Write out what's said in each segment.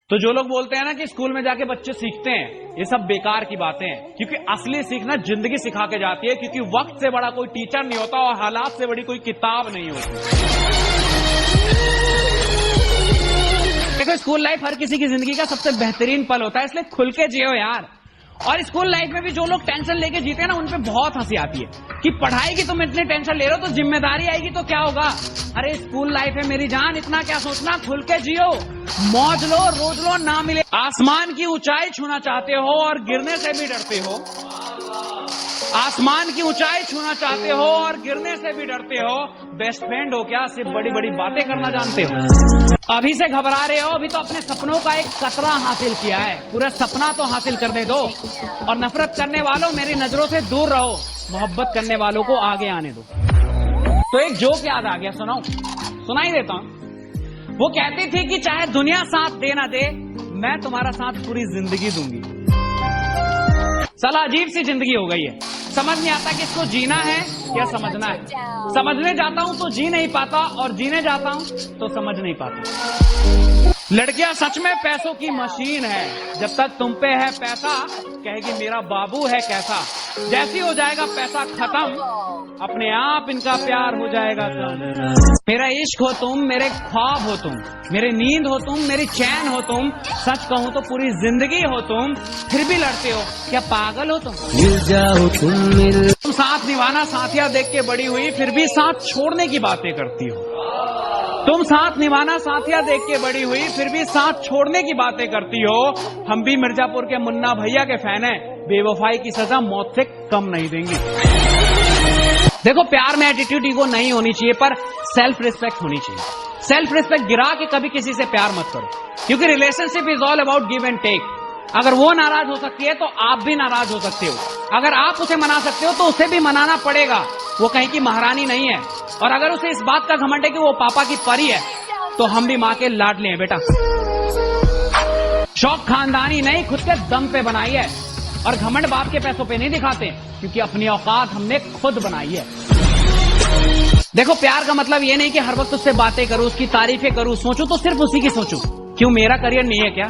तो जो लोग बोलते हैं ना कि स्कूल में जाके बच्चे सीखते हैं, ये सब बेकार की बातें हैं, क्योंकि असली सीखना जिंदगी सिखा के जाती है। क्योंकि वक्त से बड़ा कोई टीचर नहीं होता और हालात से बड़ी कोई किताब नहीं होती। देखो, स्कूल लाइफ हर किसी की जिंदगी का सबसे बेहतरीन पल होता है, इसलिए खुल के जियो यार। और स्कूल लाइफ में भी जो लोग टेंशन लेके जीते हैं ना, उन पे बहुत हंसी आती है कि पढ़ाई की तुम इतनी टेंशन ले रहे हो तो जिम्मेदारी आएगी तो क्या होगा। अरे स्कूल लाइफ है मेरी जान, इतना क्या सोचना, खुल के जियो, मौज लो, रोज लो, ना मिले। आसमान की ऊंचाई छूना चाहते हो और गिरने से भी डरते हो, आसमान की ऊंचाई छूना चाहते हो और गिरने से भी डरते हो। बेस्ट फ्रेंड हो क्या, सिर्फ बड़ी बड़ी बातें करना जानते हो। अभी से घबरा रहे हो, अभी तो अपने सपनों का एक कतरा हासिल किया है, पूरा सपना तो हासिल करने दो। और नफरत करने वालों, मेरी नजरों से दूर रहो, मोहब्बत करने वालों को आगे आने दो। तो एक जोक याद आ गया, सुनाओ, सुनाई देता हूं। वो कहती थी कि चाहे दुनिया साथ दे ना दे, मैं तुम्हारा साथ पूरी जिंदगी दूंगी। साला अजीब सी जिंदगी हो गई है, समझ नहीं आता कि इसको जीना है या समझना है। समझने जाता हूं तो जी नहीं पाता, और जीने जाता हूं तो समझ नहीं पाता। लड़कियां सच में पैसों की मशीन है, जब तक तुम पे है पैसा कहेगी मेरा बाबू है कैसा। जैसी हो जाएगा पैसा खत्म, अपने आप इनका प्यार हो जाएगा कम। मेरा इश्क हो तुम, मेरे ख्वाब हो तुम, मेरी नींद हो तुम, मेरी चैन हो तुम, सच कहूं तो पूरी जिंदगी हो तुम, फिर भी लड़ते हो, क्या पागल हो तुम। मिल जाओ तुम साथ निभाना साथिया देख के बड़ी हुई, फिर भी साथ छोड़ने की बातें करती हो। तुम साथ निभाना साथिया देख के बड़ी हुई, फिर भी साथ छोड़ने की बातें करती हो। हम भी मिर्जापुर के मुन्ना भैया के फैन हैं, बेवफाई की सजा मौत से कम नहीं देंगे। देखो, प्यार में एटीट्यूड ईगो नहीं होनी चाहिए, पर सेल्फ रिस्पेक्ट होनी चाहिए। सेल्फ रिस्पेक्ट गिरा के कभी किसी से प्यार मत करो, क्योंकि relationship is all about give and take. अगर वो नाराज हो सकती है तो आप भी नाराज हो सकते हो। अगर आप उसे मना सकते हो तो उसे भी मनाना पड़ेगा, वो कहीं की महारानी नहीं है। और अगर उसे इस बात का घमंड है कि वो पापा की परी है, तो हम भी माँ के लाडले हैं बेटा। शौक खानदानी नहीं, खुद के दम पे बनाई है, और घमंड बाप के पैसों पे नहीं दिखाते, क्योंकि अपनी औकात हमने खुद बनाई है। देखो, प्यार का मतलब ये नहीं कि हर वक्त उससे बातें करूं, उसकी तारीफें करूं, सोचूं तो सिर्फ उसी की सोचूं। क्यों, मेरा करियर नहीं है क्या?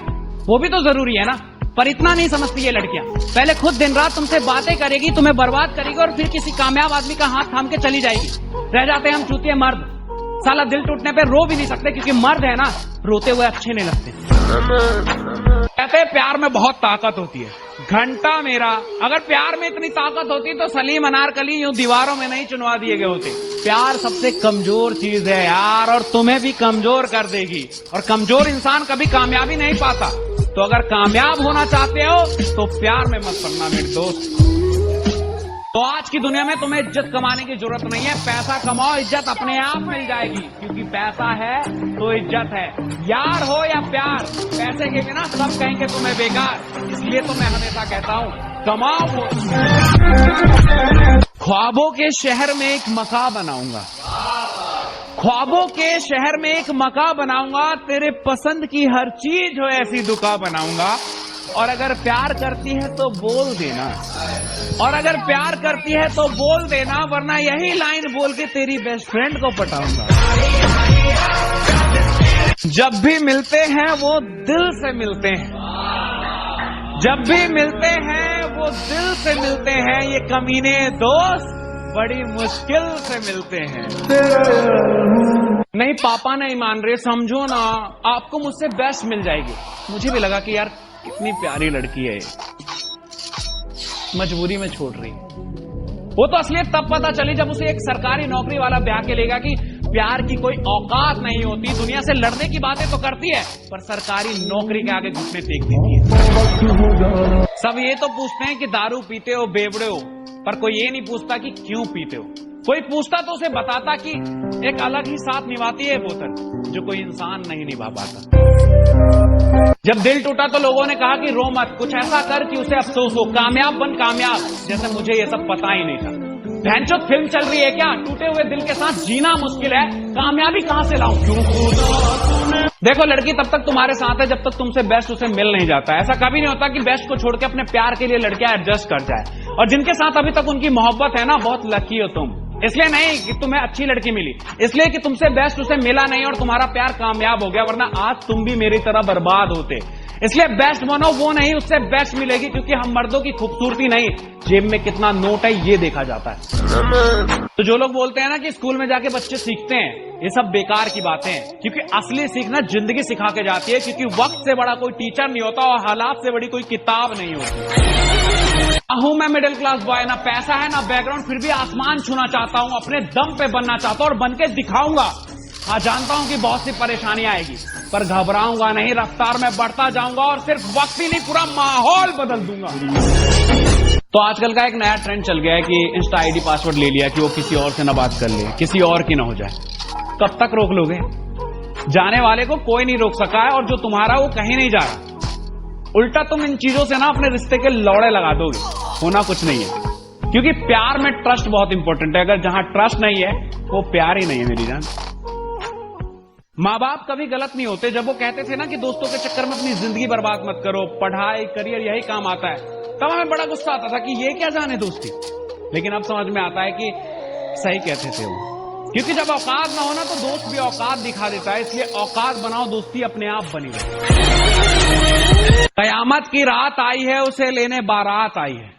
वो भी तो जरूरी है ना। पर इतना नहीं समझती ये लड़कियां, पहले खुद दिन रात तुमसे बातें करेगी, तुम्हें बर्बाद करेगी, और फिर किसी कामयाब आदमी का हाथ थाम के चली जाएगी। रह जाते हैं हम चूतिए मर्द, साला दिल टूटने पे रो भी नहीं सकते, क्योंकि मर्द है ना, रोते हुए अच्छे नहीं लगते। कहते हैं प्यार में बहुत ताकत होती है, घंटा मेरा। अगर प्यार में इतनी ताकत होती तो सलीम अनारकली यूं दीवारों में नहीं चुनवा दिए गए होते। प्यार सबसे कमजोर चीज है यार, और तुम्हें भी कमजोर कर देगी, और कमजोर इंसान कभी कामयाबी नहीं पाता। तो अगर कामयाब होना चाहते हो तो प्यार में मत पड़ना मेरे दोस्त। तो आज की दुनिया में तुम्हें इज्जत कमाने की जरूरत नहीं है, पैसा कमाओ, इज्जत अपने आप मिल जाएगी, क्योंकि पैसा है तो इज्जत है। यार हो या प्यार, पैसे के बिना सब कहेंगे तुम्हें बेकार। इसलिए तो मैं हमेशा कहता हूं, कमाओ। ख्वाबों के शहर में एक मकान बनाऊंगा, ख्वाबों के शहर में एक मकान बनाऊंगा, तेरे पसंद की हर चीज हो ऐसी दुकान बनाऊंगा। और अगर प्यार करती है तो बोल देना, और अगर प्यार करती है तो बोल देना, वरना यही लाइन बोल के तेरी बेस्ट फ्रेंड को पटाऊंगा। जब भी मिलते हैं वो दिल से मिलते हैं, जब भी मिलते हैं वो दिल से मिलते हैं, ये कमीने दोस्त बड़ी मुश्किल से मिलते हैं। नहीं, पापा नहीं मान रहे, समझो ना, आपको मुझसे बेस्ट मिल जाएगी। मुझे भी लगा कि यार कितनी प्यारी लड़की है, मजबूरी में छोड़ रही। वो तो असलियत तब पता चली जब उसे एक सरकारी नौकरी वाला ब्याह के लेगा कि प्यार की कोई औकात नहीं होती, दुनिया से लड़ने की बातें तो करती है, पर सरकारी नौकरी के आगे घुटने टेक देती है। सब ये तो पूछते हैं कि दारू पीते हो, बेवड़े हो, पर कोई ये नहीं पूछता कि क्यों पीते हो। कोई पूछता तो उसे बताता कि एक अलग ही साथ निभाती है बोतल, जो कोई इंसान नहीं निभा पाता। जब दिल टूटा तो लोगों ने कहा कि रो मत, कुछ ऐसा कर कि उसे अफसोस हो, कामयाब बन कामयाब, जैसे मुझे ये सब पता ही नहीं था। भैंचोद फिल्म चल रही है क्या? टूटे हुए दिल के साथ जीना मुश्किल है, कामयाबी कहां से लाऊं? देखो, लड़की तब तक तुम्हारे साथ है जब तक तुमसे बेस्ट उसे मिल नहीं जाता। ऐसा कभी नहीं होता कि बेस्ट को छोड़ के अपने प्यार के लिए लड़कियां एडजस्ट कर जाए। और जिनके साथ अभी तक उनकी मोहब्बत है ना, बहुत लकी हो तुम। इसलिए नहीं कि तुम्हें अच्छी लड़की मिली, इसलिए कि तुमसे बेस्ट उसे मिला नहीं और तुम्हारा प्यार कामयाब हो गया, वरना आज तुम भी मेरी तरह बर्बाद होते। इसलिए बेस्ट बनो, वो नहीं उससे बेस्ट मिलेगी, क्योंकि हम मर्दों की खूबसूरती नहीं, जेब में कितना नोट है ये देखा जाता है। तो जो लोग बोलते हैं ना कि स्कूल में जाके बच्चे सीखते हैं, ये सब बेकार की बातें हैं, क्योंकि असली सीखना जिंदगी सिखा के जाती है, क्योंकि वक्त से बड़ा कोई टीचर नहीं होता और हालात से बड़ी कोई किताब नहीं होती। हूं मैं मिडिल क्लास बॉय, ना पैसा है ना बैकग्राउंड, फिर भी आसमान छूना चाहता हूं, अपने दम पे बनना चाहता हूं और बन के दिखाऊंगा। हाँ, जानता हूं कि बहुत सी परेशानी आएगी, पर घबराऊंगा नहीं, रफ्तार में बढ़ता जाऊंगा और सिर्फ वक्त ही नहीं पूरा माहौल बदल दूंगा। तो आजकल का एक नया ट्रेंड चल गया है कि इंस्टा आईडी पासवर्ड ले लिया कि वो किसी और से ना बात कर ले, किसी और की ना हो जाए। कब तक रोक लोगे? जाने वाले को कोई नहीं रोक सका है, और जो तुम्हारा वो कहीं नहीं जा रहा। उल्टा तुम इन चीजों से ना अपने रिश्ते के लौड़े लगा दोगे, होना कुछ नहीं है, क्योंकि प्यार में ट्रस्ट बहुत इंपॉर्टेंट है। अगर जहां ट्रस्ट नहीं है वो प्यार ही नहीं है मेरी जान। माँ बाप कभी गलत नहीं होते। जब वो कहते थे ना कि दोस्तों के चक्कर में अपनी जिंदगी बर्बाद मत करो, पढ़ाई करियर यही काम आता है, तब हमें बड़ा गुस्सा आता था कि ये क्या जाने दोस्ती। लेकिन अब समझ में आता है कि सही कहते थे वो, क्योंकि जब औकात ना हो ना तो दोस्त भी औकात दिखा देता है। इसलिए औकात बनाओ, दोस्ती अपने आप बनी रहे। कयामत की रात आई है, उसे लेने बारात आई है।